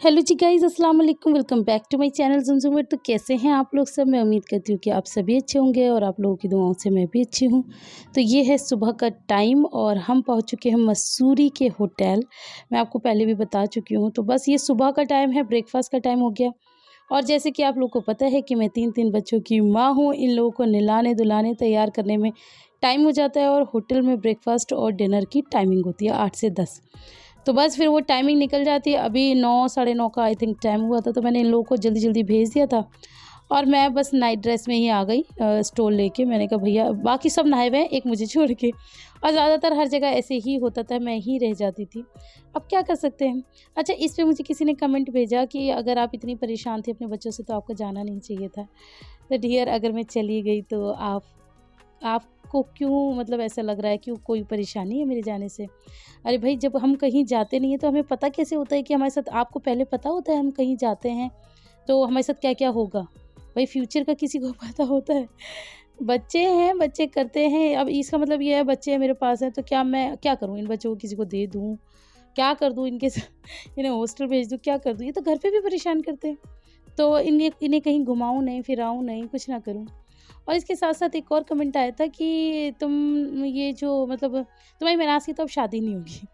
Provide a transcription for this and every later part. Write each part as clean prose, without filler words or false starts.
Hello जी guys, अस्सलाम वालेकुम। Welcome back to my channel Zumzum. तो कैसे हैं आप लोग सब? मैं उम्मीद करती हूँ कि आप सभी अच्छे होंगे और आप लोगों की दुआओं से मैं भी अच्छी हूँ। तो ये है सुबह का टाइम और हम पहुँच चुके हैं मसूरी के होटल। मैं आपको पहले भी बता चुकी हूँ। तो बस ये सुबह का टाइम है, ब्रेकफास्ट का टाइम हो गया। और जैसे कि आप लोग को पता है कि मैं 3 बच्चों की माँ हूँ, इन लोगों को नहलाने धुलाने तैयार करने में टाइम हो जाता है और होटल में ब्रेकफास्ट और डिनर की टाइमिंग होती है 8 से 10। तो बस फिर वो टाइमिंग निकल जाती है। अभी 9 साढ़े 9 का आई थिंक टाइम हुआ था, तो मैंने इन लोगों को जल्दी जल्दी भेज दिया था और मैं बस नाइट ड्रेस में ही आ गई स्टॉल लेके। मैंने कहा भैया बाकी सब नहाए हुए हैं, एक मुझे छोड़ के। और ज़्यादातर हर जगह ऐसे ही होता था, मैं ही रह जाती थी। अब क्या कर सकते हैं। अच्छा, इस पे मुझे किसी ने कमेंट भेजा कि अगर आप इतनी परेशान थी अपने बच्चों से तो आपको जाना नहीं चाहिए था। तो डियर, अगर मैं चली गई तो आपको क्यों मतलब ऐसा लग रहा है, क्यों कोई परेशानी है मेरे जाने से? अरे भाई, जब हम कहीं जाते नहीं हैं तो हमें पता कैसे होता है कि हमारे साथ, आपको पहले पता होता है हम कहीं जाते हैं तो हमारे साथ क्या क्या होगा? भाई फ्यूचर का किसी को पता होता है? बच्चे हैं, बच्चे करते हैं। अब इसका मतलब ये है बच्चे मेरे पास हैं तो क्या मैं क्या करूँ? इन बच्चों को किसी को दे दूँ? क्या कर दूँ इनके साथ? इन्हें हॉस्टल भेज दूँ? क्या कर दूँ? ये तो घर पे भी परेशान करते हैं। तो इन्हें इन्हें कहीं घुमाऊँ नहीं, फिराऊँ नहीं, कुछ ना करूँ। और इसके साथ-साथ एक और कमेंट आया था कि तुम ये जो मतलब तुम्हारी मेराज की तो अब शादी नहीं होगी।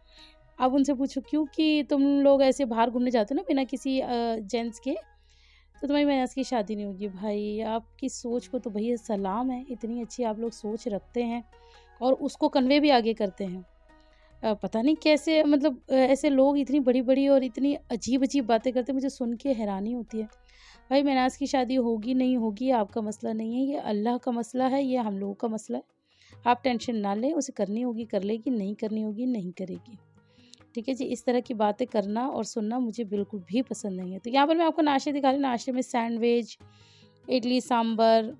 अब उनसे पूछो क्यों? कि तुम लोग ऐसे बाहर घूमने जाते हो ना बिना किसी जेंट्स के, तो तुम्हारी मेराज की शादी नहीं होगी। भाई आपकी सोच को तो भैया सलाम है, इतनी अच्छी आप लोग सोच रखते हैं और उसको कन्वे भी आगे करते हैं। पता नहीं कैसे मतलब ऐसे लोग इतनी बड़ी-बड़ी और इतनी अजीब-अजीब बातें करते हैं, मुझे सुन के हैरानी होती है। भाई मेराज की शादी होगी नहीं होगी आपका मसला नहीं है, ये अल्लाह का मसला है, ये हम लोगों का मसला है। आप टेंशन ना लें, उसे करनी होगी कर लेगी, नहीं करनी होगी नहीं करेगी। ठीक है जी, इस तरह की बातें करना और सुनना मुझे बिल्कुल भी पसंद नहीं है। तो यहाँ पर मैं आपको नाश्ते दिखा रही हूँ। नाश्ते में सैंडविच, इडली सांभर,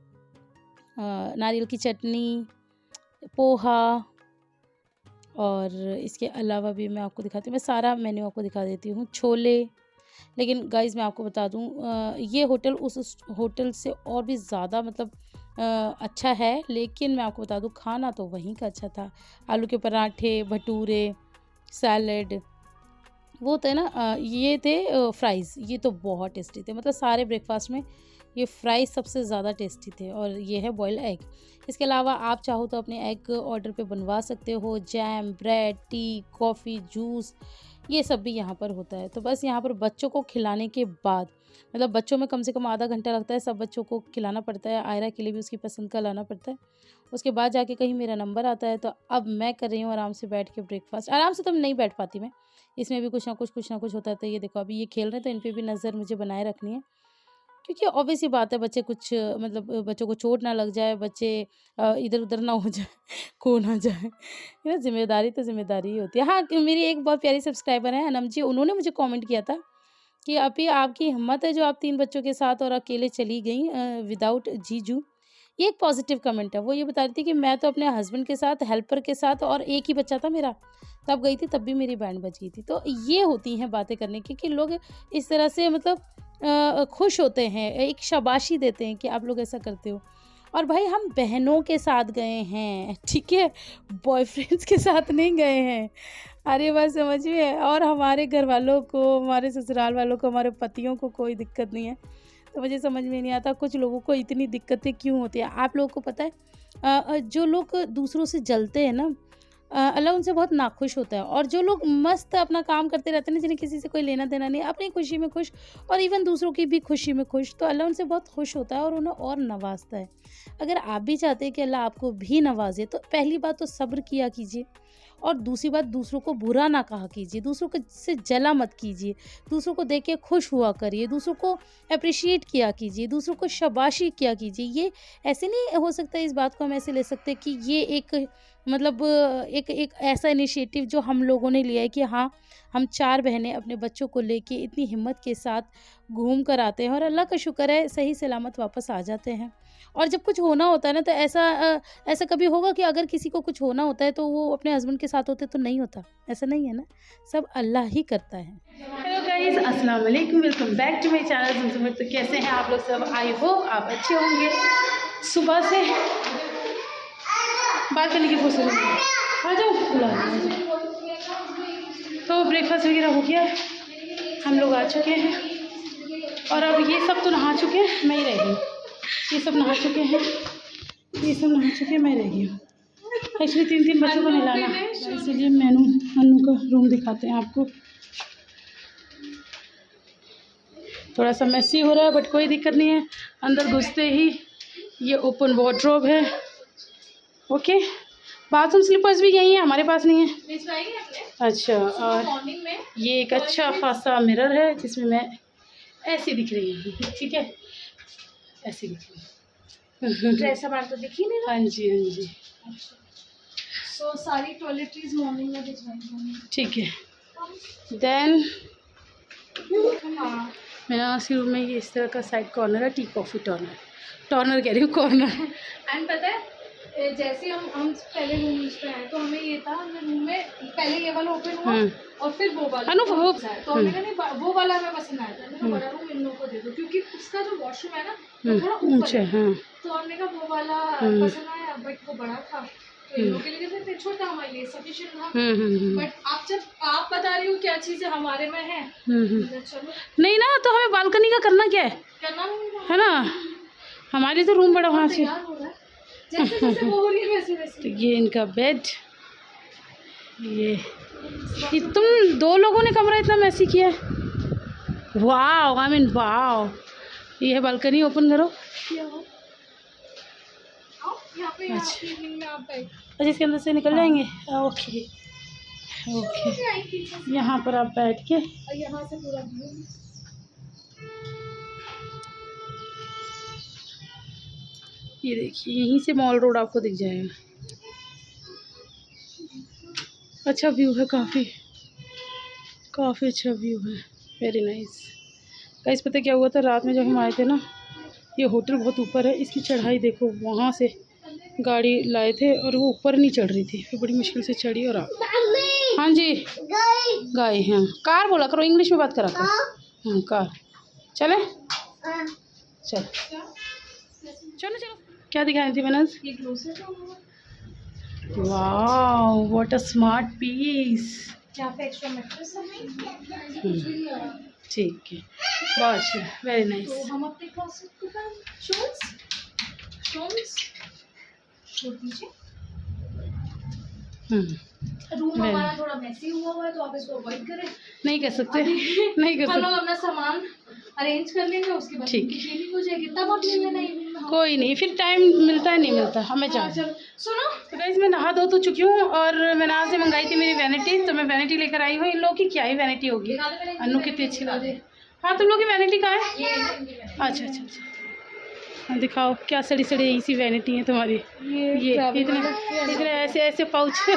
नारियल की चटनी, पोहा और इसके अलावा भी मैं आपको दिखाती हूँ। मैं सारा मेन्यू आपको दिखा देती हूँ। छोले। लेकिन गाइज़ मैं आपको बता दूँ, ये होटल उस होटल से और भी ज़्यादा मतलब अच्छा है, लेकिन मैं आपको बता दूँ खाना तो वहीं का अच्छा था। आलू के पराठे, भटूरे, सैलेड, वो होता है ना ये थे फ्राइज़, ये तो बहुत टेस्टी थे। मतलब सारे ब्रेकफ़ास्ट में ये फ्राइज़ सबसे ज़्यादा टेस्टी थे और ये है बॉइल्ड एग। इसके अलावा आप चाहो तो अपने एग ऑर्डर पे बनवा सकते हो। Jam, bread, T, coffee, juice, ये सब भी यहाँ पर होता है। तो बस यहाँ पर बच्चों को खिलाने के बाद, मतलब बच्चों में कम से कम आधा घंटा लगता है, सब बच्चों को खिलाना पड़ता है। आयरा के लिए भी उसकी पसंद का लाना पड़ता है। उसके बाद जाके कहीं मेरा नंबर आता है। तो अब मैं कर रही हूँ आराम से बैठ के ब्रेकफ़ास्ट। आराम से तो नहीं बैठ पाती मैं, इसमें भी कुछ ना कुछ होता है। तो ये देखो अभी ये खेल रहे हैं तो इन पे भी नज़र मुझे बनाए रखनी है, क्योंकि ऑब्वियस सी बात है बच्चे कुछ मतलब बच्चों को चोट ना लग जाए, बच्चे इधर-उधर ना हो जाए, खो ना जाए। ये ना ज़िम्मेदारी तो ज़िम्मेदारी ही होती है। हाँ, कि मेरी एक बहुत प्यारी सब्सक्राइबर हैं अनम जी, उन्होंने मुझे कमेंट किया था कि "अपी आपकी हिम्मत है जो आप 3 बच्चों के साथ और अकेले चली गईं विदाउट जीजू।" ये एक पॉज़िटिव कमेंट है। वो ये बता रही थी कि मैं तो अपने हस्बैंड के साथ, हेल्पर के साथ और एक ही बच्चा था मेरा, तब गई थी, तब भी मेरी बैंड बज गई थी। तो ये होती हैं बातें करने की कि लोग इस तरह से मतलब खुश होते हैं, एक शाबाशी देते हैं कि आप लोग ऐसा करते हो। और भाई हम बहनों के साथ गए हैं, ठीक है? बॉयफ्रेंड्स के साथ नहीं गए हैं। अरे बात समझ में है। और हमारे घरवालों को, हमारे ससुराल वालों को, हमारे पतियों को कोई दिक्कत नहीं है। तो मुझे समझ में नहीं आता कुछ लोगों को इतनी दिक्कतें क्यों होती हैं। आप लोगों को पता है जो लोग दूसरों से जलते हैं ना, अल्लाह उनसे बहुत नाखुश होता है। और जो लोग मस्त अपना काम करते रहते हैं ना, जिन्हें किसी से कोई लेना देना नहीं, अपनी खुशी में खुश और इवन दूसरों की भी खुशी में खुश, तो अल्लाह उनसे बहुत खुश होता है और उन्हें और नवाजता है। अगर आप भी चाहते हैं कि अल्लाह आपको भी नवाजे, तो पहली बात तो सब्र किया कीजिए और दूसरी बात दूसरों को बुरा ना कहा कीजिए, दूसरों को से जला मत कीजिए, दूसरों को देख के खुश हुआ करिए, दूसरों को अप्रिशिएट किया कीजिए, दूसरों को शाबाशी किया कीजिए। ये ऐसे नहीं हो सकता, इस बात को हम ऐसे ले सकते कि ये एक मतलब एक एक ऐसा इनिशिएटिव जो हम लोगों ने लिया है कि हाँ, हम 4 बहनें अपने बच्चों को लेके इतनी हिम्मत के साथ घूम कर आते हैं और अल्लाह का शुक्र है सही सलामत वापस आ जाते हैं। और जब कुछ होना होता है ना, तो ऐसा कभी होगा कि अगर किसी को कुछ होना होता है तो वो अपने हस्बैंड के साथ होते तो नहीं होता, ऐसा नहीं है ना, सब अल्लाह ही करता है। हेलो गाइस, अस्सलाम वालेकुम, welcome back to my channel Zumzum. तो कैसे हैं आप लोग सब? आई होप आप अच्छे होंगे। सुबह से बालकनी की फोटो आ जाओ, बुला लो। तो ब्रेकफास्ट वगैरह हो गया है हम लोग आ चुके हैं और अब ये सब तो नहा चुके हैं, मैं ही रह गई। ये सब नहा चुके हैं, ये सब नहा चुके हैं, मैं रह गई हूँ। एक्चुअली 3 बच्चों को नहलाना, इसलिए अनु का रूम दिखाते हैं आपको। थोड़ा सा मैसी हो रहा है बट कोई दिक्कत नहीं है। अंदर घुसते ही ये ओपन वार्डरोब है। ओके, बाथरूम स्लीपर्स भी यही है, हमारे पास नहीं है। अच्छा, और ये एक अच्छा खासा मिरर है जिसमें मैं ऐसी दिख रही हूँ। ठीक है, ऐसी दिख रही हूँ। ड्रेस हमारे तो दिखी नहीं। हाँ जी, हाँ जी। तो सारी टॉयलेटरीज मॉर्निंग में दिखवाएंगे। ठीक है, देन हाँ, मेरा रूम में ये इस तरह का साइड कॉर्नर है, टी कॉफ़ी टॉर्नर कह रही हूँ, कॉर्नर। एंड पता है जैसे हम पहले रूम पे आए तो हमें ये था, हमने रूम में पहले ये वाला ओपन हुआ और फिर वो वाला तो हमने कहा नहीं वो वाला हमें पसंद आया था। हमने बड़ा रूम इन लोगों को दे दो क्योंकि उसका जो वॉशरूम है ना वो थोड़ा ऊपर है। तो हमने कहा वो वाला पसंद आया बट वो बड़ा था तो इन लोगों के लिए फिर छोटा हमारे लिए सफिशिएंट था। बट आप जब आप बता रही हो क्या चीज़ें हमारे में है, चलो नहीं ना, तो हमें बालकनी का करना क्या है, करना है ना। हमारे तो रूम बड़ा वहाँ से। जैसे जैसे वो हो रही है वैसे वैसे। तो ये इनका बेड, ये तुम 2 लोगों ने कमरा इतना मैसी किया है। वाव, आई मीन वाव। ये है बालकनी, ओपन करो। अच्छा, इसके अंदर से निकल जाएंगे। ओके ओके, यहाँ पर आप बैठ के यहाँ से पूरा ये देखिए, यहीं से मॉल रोड आपको दिख जाएगा। अच्छा व्यू है, काफ़ी अच्छा व्यू है, वेरी नाइस। गाइस पता क्या हुआ था, रात में जब हम आए थे ना, ये होटल बहुत ऊपर है, इसकी चढ़ाई देखो, वहाँ से गाड़ी लाए थे और वो ऊपर नहीं चढ़ रही थी, फिर बड़ी मुश्किल से चढ़ी और आ। हाँ जी, गाय, हाँ कार बोला करो, इंग्लिश में बात करा करो। हाँ कार, चले चल चलो चलो। क्या दिखाई थी मैंने? Wow, what a smart piece. यहाँ पे एक्स्ट्रा मैट्रेस है। ठीक है, बहुत अच्छा, वेरी नाइस। तो हम अपने क्लोसेट का शूज छोड़ दीजिए। रूम हमारा थोड़ा मेसी हुआ है तो आप इसको अवॉइड करें। नहीं कर सकते, नहीं कर सकते। हम लोग अपना सामान अरेंज कर लेंगे, उसके बाद क्लीनिंग हो जाएगी, तब आप ले लेना। कोई नहीं, फिर टाइम मिलता है नहीं मिलता हमें। सुनो तो गाइस, मैं नहा धो तो चुकी हूँ और मैंने आज से मंगाई थी मेरी वैनिटी, तो मैं वैनिटी लेकर आई हूँ। इन लोगों की क्या ही वैनिटी होगी, अनु कितनी अच्छी लग रही है। हाँ, तुम लोग की वैनिटी कहाँ है? अच्छा अच्छा अच्छा, हाँ दिखाओ, क्या सड़ी सड़ी सी वैनिटी है तुम्हारी। ये इतने ऐसे ऐसे पाउच,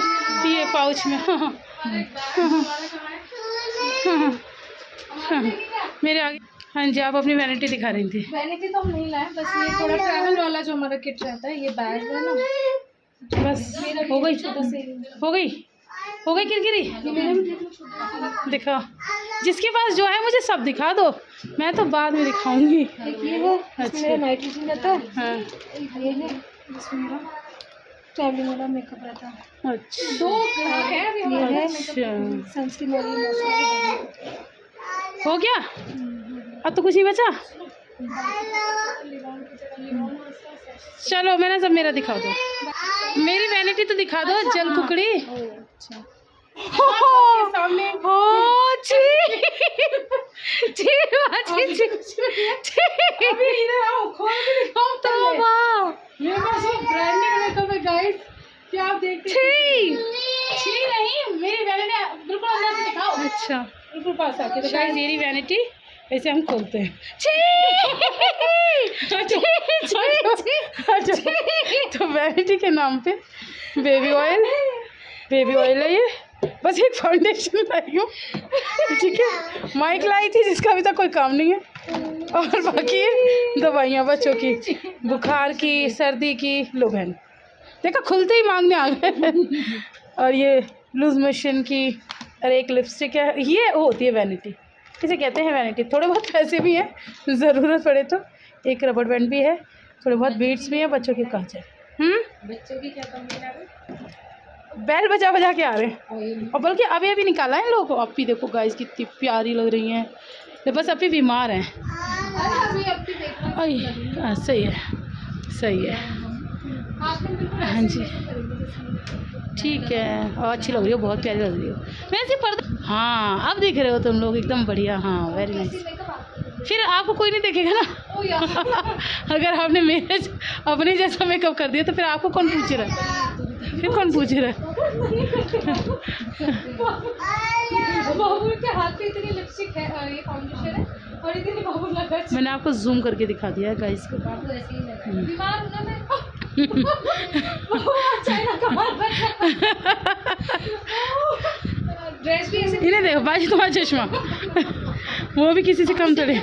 ये पाउच में। हाँ मेरे आगे। हाँ जी, आप अपनी वैनिटी दिखा रही थी। वैनिटी तो हम नहीं लाए, बस ये थोड़ा ट्रैवल वाला जो हमारा किट रहता है, ये बैग है ना, बस हो गई किरकिरी। दिखा, जिसके पास जो है मुझे सब दिखा दो, मैं तो बाद में दिखाऊंगी। ये है, अच्छा नाइट्रोजन रहता है। हाँ, ये है जिसमें मेरा ट्रैवलिंग वाला मेकअप रहता है। अच्छा, 2 है। ये अच्छा, सनस्क्रीन वाली हो गया, अब तो कुछ नहीं बचा। चलो मैंने सब, मेरा दिखा दो, मेरी वैनिटी तो दिखा दो। जल कुकड़ी सामने। क्या आप देखते नहीं, मेरी वैनिटी बिल्कुल अंदर से दिखाओ। अच्छा, बिल्कुल पास आके तो गाइस, मेरी वैनिटी ऐसे हम खोलते हैं। तो वैनिटी के नाम पे बेबी ऑयल है ये। बस एक फाउंडेशन लाई हूँ, ठीक है। माइक लाई थी जिसका अभी तक कोई काम नहीं है, और बाकी है दवाइयाँ बच्चों की, बुखार की, सर्दी की। लो बहन, देखा खुलते ही मांगने आ गए। और ये लूज मोशन की, और एक लिपस्टिक है। ये होती है वैनिटी, इसे कहते हैं वैनिटी। थोड़े बहुत पैसे भी हैं, ज़रूरत पड़े तो। एक रबड़ बैंड भी है, थोड़े बहुत बीड्स भी हैं, बच्चों के कांच है। बच्चों की क्या कमी है? बेल बजा बजा के आ रहे हैं। और बल्कि अभी अभी निकाला है लोग। अभी देखो गाइस कितनी प्यारी लग रही हैं। तो बस अभी बीमार हैं। सही है, सही है। हाँ जी ठीक है। और अच्छी लग रही हो, बहुत प्यारी लग रही हो। वैसे पर्दा, हाँ अब दिख रहे हो तुम लोग एकदम बढ़िया। हाँ वेरी नाइस। फिर आपको कोई नहीं देखेगा ना। अगर आपने मेरे अपने जैसा मेकअप कर दिया तो फिर आपको कौन पूछ रहा है? फिर कौन पूछ रहा है? बाबू के हाथ पे इतनी लिपस्टिक है, ये फाउंडेशन है और इतनी बाबू लगा। मैंने आपको जूम करके दिखा दिया है गाइस को। बीमार हूं ना मैं। चाइना का माल ड्रेस भी ऐसे। इन्हें देखो बाजी तुम्हारा चश्मा, वो भी किसी से कम थोड़े।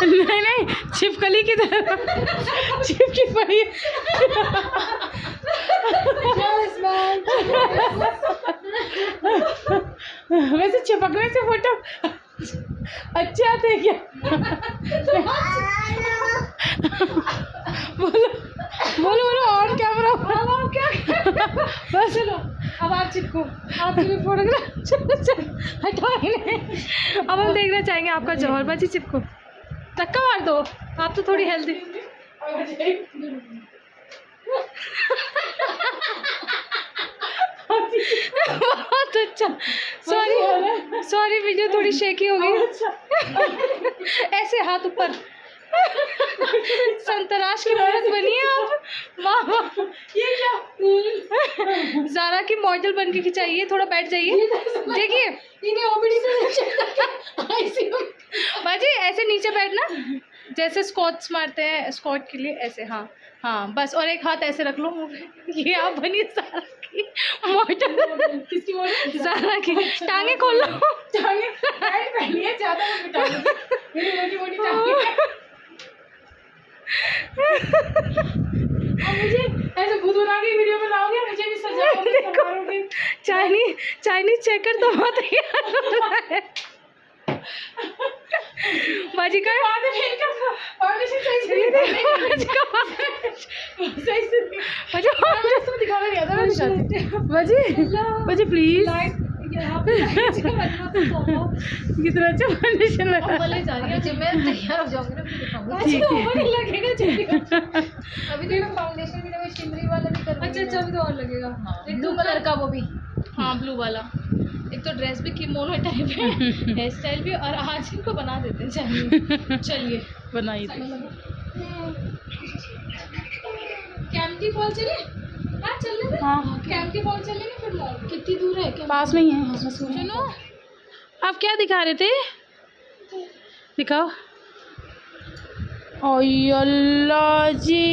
नहीं नहीं छिपकली की तरह छिपकी पड़ी है। वैसे चिपकने से फोटो अच्छे आते हैं क्या? बोलो बोलो बोलो ऑन कैमरा। बस चलो अब आप चिपको, आपकी भी फोटोग्राफ। चलो हटाओ इन्हें। अब हम देखना चाहेंगे आपका जौहर। बाजी चिपको, धक्का मार दो। आप तो थोड़ी हेल्दी। बहुत अच्छा। सॉरी सॉरी वीडियो थोड़ी शेकी हो गई। ऐसे हाथ ऊपर। संतराश की औरत बनी है आप। वाह वाह। ये क्या ज़ारा की मॉडल बन के खिंचाइए। थोड़ा बैठ जाइए। देखिए इन्हें ओपीडी से बाजी ऐसे नीचे बैठना जैसे स्क्वाट्स मारते हैं स्क्वाट के लिए, ऐसे। हाँ हाँ बस। और एक हाथ ऐसे रख लो। ये आप बनी ज़ारा की मॉडल। किसकी मॉडल? ज़ारा की। टांगे खोल लो। टांगे पहनी है ज़्यादा मोटी मोटी टांगे। मुझे ऐसे भूत बना के वीडियो में लाओगे, मुझे भी सजाओगे। चाइनीज चेकर तो बहुत है। बाजी का बाजी प्लीज। कितना अच्छा फाउंडेशन लगा। तैयार हो जाऊंगी। ठीक है लगेगा। अभी तो फाउंडेशन भी ना शिमरी वाला भी कर। अच्छा अभी तो और लगेगा। ब्लू कलर का वो भी। हाँ ब्लू वाला। एक तो ड्रेस भी किमोनो टाइप है, हेयर स्टाइल भी। और आज इनको बना देते हैं। चलिए बनाइए। कैंपटी फॉल चले। हाँ चल रहे। हाँ कैंपटी फॉल चलेंगे। फिर मॉल कितनी दूर है? पास में ही है। सुनो आप क्या दिखा रहे थे? दिखाओ। ओय अल्लाह जी।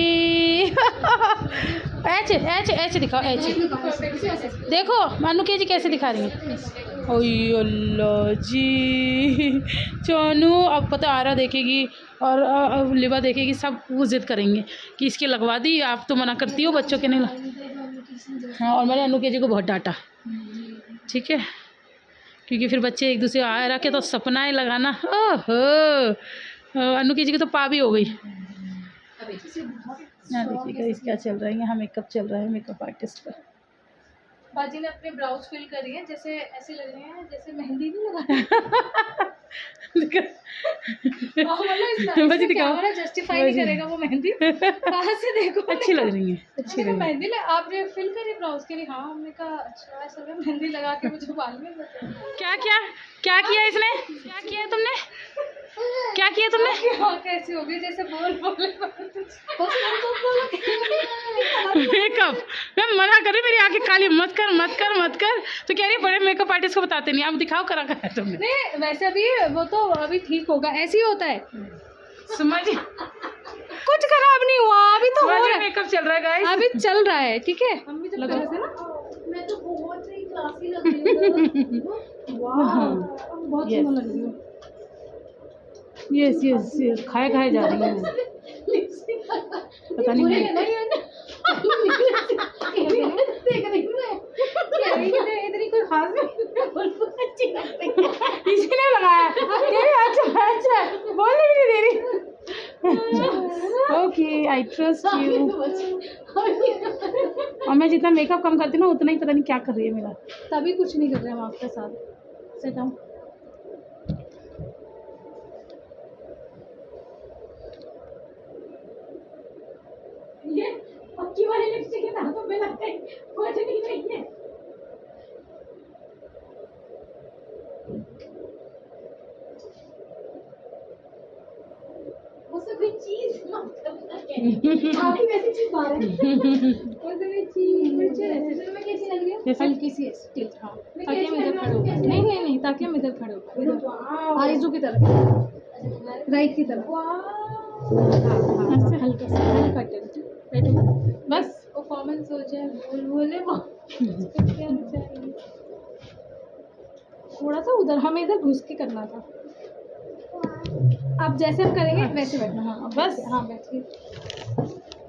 ऐसे ऐसे ऐसे दिखाओ। ऐसे देखो मानू के जी कैसे दिखा रही है। ओय अल्लाह जी। चोनू अब पता आ रहा देखेगी और लिबा देखेगी, सब वो जिद करेंगे कि इसके लगवा दी। आप तो मना करती हो बच्चों के नहीं। हाँ और मैंने अनु के जी को बहुत डांटा। ठीक है क्योंकि फिर बच्चे एक दूसरे आ रखे तो सपना है लगाना। ओहो अनु के जी की तो पा भी हो गई। यहाँ देखिएगा इस क्या चल रहा है। यहाँ मेकअप चल रहा है मेकअप आर्टिस्ट का। बाजी ने अपने ब्राउज फिल करी है, जैसे ऐसे लग रहे हैं जैसे मेहंदी नहीं लगा। बाजी दिखाओ। जस्टिफाई नहीं करेगा वो मेहंदी। कहाँ से देखो अच्छी लग रही है। अच्छी लग रही है। मेहंदी आपने फिल करी ब्राउज के लिए। हाँ हमने कहा अच्छा ऐसा मेहंदी लगा के मुझे बाल में। क्या किया इसने? क्या किया तुमने? क्या किया तुमने? कैसी हो गई जैसे बोल मेकअप मैं मना कर रही, मेरी आंखें काली मत कर मत कर मत कर। तो कह रही बड़े मेकअप आर्टिस्ट को बताते नहीं। आप दिखाओ करा कर तुमने। नहीं वैसे अभी वो तो अभी ठीक होगा। ऐसे ही होता है समझ। कुछ खराब नहीं हुआ। अभी तो हो रहा है। मेकअप चल रहा है गाइस। अभी चल रहा है। ठीक है लगा मैं तो बहुत ही क्लासी लग रही हूं। वाह बहुत सुंदर लग रही है। यस खाए जा रही है। पता नहीं इतनी कोई खास इसने लगाया। अच्छा बोलने भी नहीं दे रही। Okay, I trust you. और मैं जितना मेकअप कम करती हूँ ना उतना ही पता नहीं क्या कर रही है मेरा। तभी कुछ नहीं कर रहे हम आपके साथ। Sit down. ये पक्की वाली लिपस्टिक है ना, तो मैं लगता है कुछ नहीं है। वो सब कोई चीज आप ही वैसी चीज बाहर है। वो सब कोई चीज मैं कैसी लग रही हूँ? हल्की सी स्टिल। हाँ, ताकि हम इधर खड़े हो। नहीं, ताकि हम इधर खड़े हो इधर आइजू की तरफ, राइट की तरफ। हल्का सा हल्का टिल्ट, बस परफॉर्मेंस हो जाए। बोले थोड़ा सा उधर, हमें इधर घुस के करना था। आप जैसे हम करेंगे वैसे बैठना। हाँ बस, हाँ बैठिए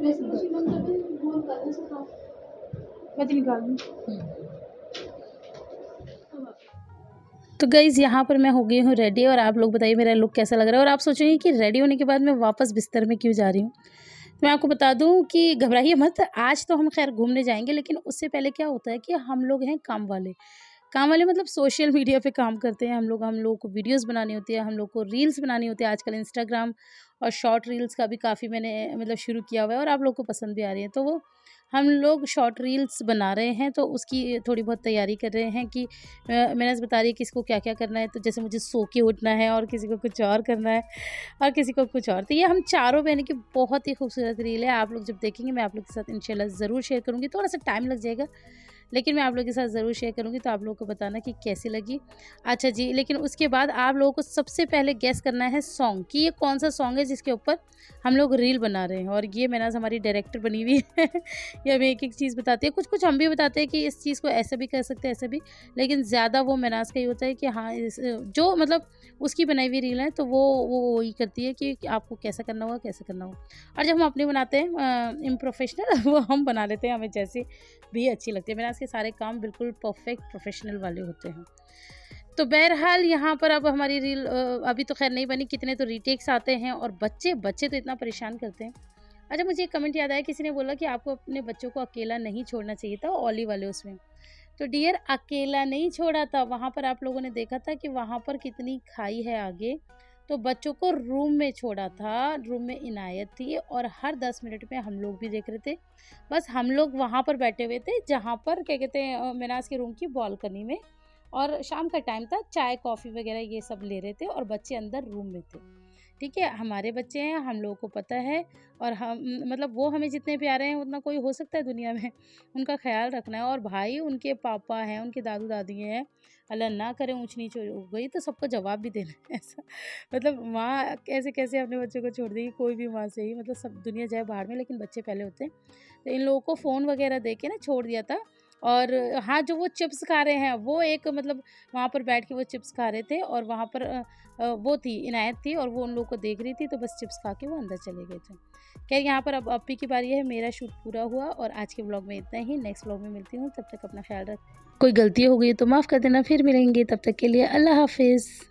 वैसे। मैं निकाल दूँ। तो गाइज़ यहाँ पर मैं हो गई हूँ रेडी, और आप लोग बताइए मेरा लुक कैसा लग रहा है। और आप सोचेंगे कि रेडी होने के बाद मैं वापस बिस्तर में क्यों जा रही हूँ। तो मैं आपको बता दूँ कि घबराइए मत, आज तो हम खैर घूमने जाएंगे, लेकिन उससे पहले क्या होता है कि हम लोग हैं काम वाले मतलब सोशल मीडिया पे काम करते हैं हम लोग को वीडियोस बनानी होती है, हम लोग को रील्स बनानी होती है। आजकल इंस्टाग्राम और शॉर्ट रील्स का भी काफ़ी मैंने मतलब शुरू किया हुआ है, और आप लोग को पसंद भी आ रही है। तो वो हम लोग शॉर्ट रील्स बना रहे हैं, तो उसकी थोड़ी बहुत तैयारी कर रहे हैं कि मैंने बता रही है किसको क्या क्या करना है। तो जैसे मुझे सो के उठना है, और किसी को कुछ और करना है, और किसी को कुछ और। तो ये हम चारों बहनों की बहुत ही खूबसूरत रील है। आप लोग जब देखेंगे मैं आप लोग के साथ इंशाल्लाह ज़रूर शेयर करूँगी। थोड़ा सा टाइम लग जाएगा, लेकिन मैं आप लोगों के साथ ज़रूर शेयर करूँगी, तो आप लोगों को बताना कि कैसी लगी। अच्छा जी, लेकिन उसके बाद आप लोगों को सबसे पहले गेस करना है सॉन्ग, कि ये कौन सा सॉन्ग है जिसके ऊपर हम लोग रील बना रहे हैं। और ये मेरा हमारी डायरेक्टर बनी हुई है ये हमें एक एक चीज़ बताती है, कुछ हम भी बताते हैं कि इस चीज़ को ऐसे भी कर सकते हैं, ऐसे भी। लेकिन ज़्यादा वो मेनाज का ही होता है कि हाँ जो मतलब उसकी बनाई हुई रील है, तो वो वही करती है कि आपको कैसा करना होगा, कैसे करना होगा। और जब हम अपने बनाते हैं इम्प्रोफेशनल वो हम बना लेते हैं, हमें जैसे भी अच्छी लगती है। मेनाज के सारे काम बिल्कुल परफेक्ट प्रोफेशनल वाले होते हैं। तो बहरहाल यहाँ पर अब हमारी रील अभी तो खैर नहीं बनी, कितने तो रीटेक्स आते हैं, और बच्चे तो इतना परेशान करते हैं। अच्छा, मुझे एक कमेंट याद आया, किसी ने बोला कि आपको अपने बच्चों को अकेला नहीं छोड़ना चाहिए था ओली वाले उसमें। तो डियर, अकेला नहीं छोड़ा था, वहाँ पर आप लोगों ने देखा था कि वहाँ पर कितनी खाई है आगे। तो बच्चों को रूम में छोड़ा था, रूम में इनायत थी, और हर 10 मिनट में हम लोग भी देख रहे थे। बस हम लोग वहाँ पर बैठे हुए थे जहाँ पर क्या कहते हैं मेनाज के रूम की बालकनी में, और शाम का टाइम था, चाय कॉफ़ी वगैरह ये सब ले रहे थे, और बच्चे अंदर रूम में थे। ठीक है, हमारे बच्चे हैं, हम लोगों को पता है, और हम मतलब वो हमें जितने प्यारे हैं उतना कोई हो सकता है दुनिया में, उनका ख्याल रखना है। और भाई उनके पापा हैं, उनके दादू दादी हैं, अल्लाह ना करे ऊंच नीच हो गई तो सबको जवाब भी देना है ऐसा। मतलब माँ कैसे कैसे अपने बच्चों को छोड़ देगी, कोई भी माँ से ही, मतलब सब दुनिया जाए बाहर में, लेकिन बच्चे पहले होते हैं। तो इन लोगों को फ़ोन वगैरह दे के ना छोड़ दिया था। और हाँ, जो वो चिप्स खा रहे हैं, वो एक मतलब वहाँ पर बैठ के वो चिप्स खा रहे थे, और वहाँ पर वो थी इनायत थी, और वो उन लोगों को देख रही थी, तो बस चिप्स खा के वो अंदर चले गए थे। खैर, यहाँ पर अब अप्पी की बारी है, मेरा शूट पूरा हुआ, और आज के ब्लॉग में इतना ही। नेक्स्ट ब्लॉग में मिलती हूँ, तब तक अपना ख्याल रख। कोई गलती हो गई तो माफ़ कर देना, फिर मिलेंगे, तब तक के लिए अल्लाह हाफिज़।